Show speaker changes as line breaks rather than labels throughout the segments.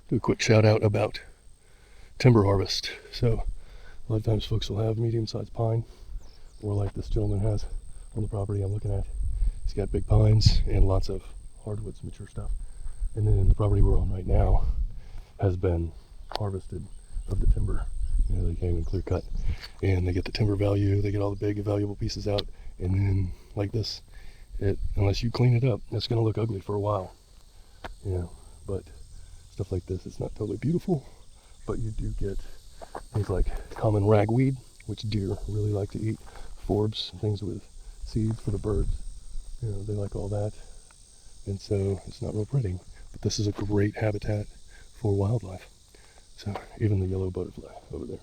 do a quick shout out about timber harvest. So a lot of times folks will have medium-sized pine, or like this gentleman has on the property I'm looking at. He's got big pines and lots of hardwoods, mature stuff. And then the property we're on right now has been harvested of the timber. You know, they came and clear cut, and they get the timber value, they get all the big valuable pieces out, and then like this, unless you clean it up, it's going to look ugly for a while. You know, but stuff like this, it's not totally beautiful, but you do get things like common ragweed, which deer really like to eat, forbs, things with seeds for the birds. You know, they like all that, and so it's not real pretty. But this is a great habitat for wildlife. So even the yellow butterfly over there.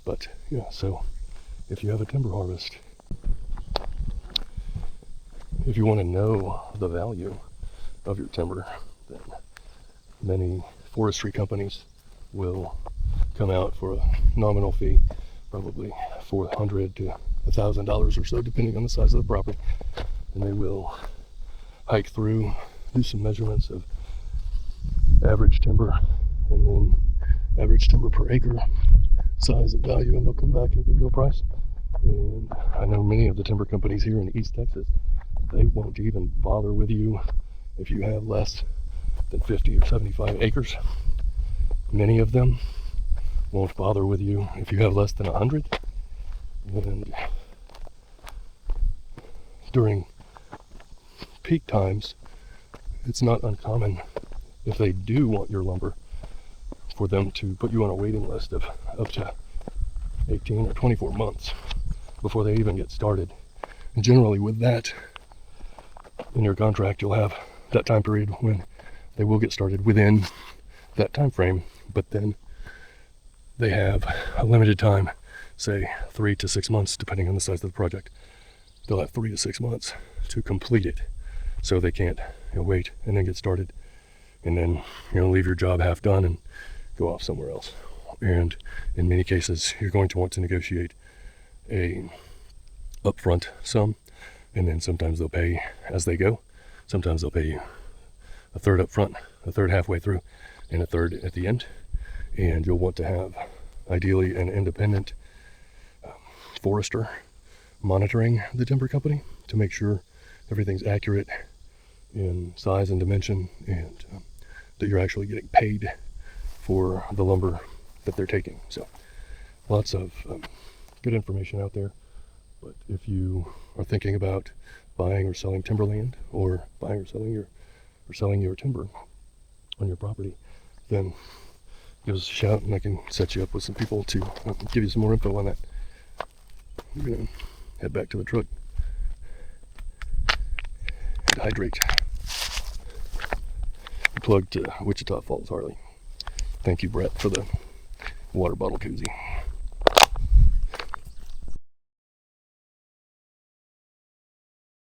But yeah, so if you have a timber harvest, if you want to know the value of your timber, then many forestry companies will come out for a nominal fee, probably $400 to $1,000 or so, depending on the size of the property. And they will hike through, do some measurements of average timber, and then average timber per acre, size and value, and they'll come back and give you a price. And I know many of the timber companies here in East Texas, they won't even bother with you if you have less than 50 or 75 acres. Many of them won't bother with you if you have less than 100. And during peak times, it's not uncommon, if they do want your lumber, for them to put you on a waiting list of up to 18 or 24 months before they even get started. And generally with that in your contract, you'll have that time period when they will get started within that time frame, but then they have a limited time, say 3 to 6 months, depending on the size of the project. They'll have 3 to 6 months to complete it, so they can't wait and then get started and then leave your job half done and go off somewhere else. And in many cases, you're going to want to negotiate a upfront sum, and then sometimes they'll pay as they go. Sometimes they'll pay you a third up front, a third halfway through, and a third at the end. And you'll want to have, ideally, an independent forester monitoring the timber company to make sure everything's accurate in size and dimension, and that you're actually getting paid for the lumber that they're taking. So lots of good information out there. But if you are thinking about buying or selling timberland, or buying or selling your timber on your property, then give us a shout and I can set you up with some people to give you some more info on that. I'm gonna head back to the truck and hydrate. Plug to Wichita Falls, Harley. Thank you, Brett, for the water bottle koozie.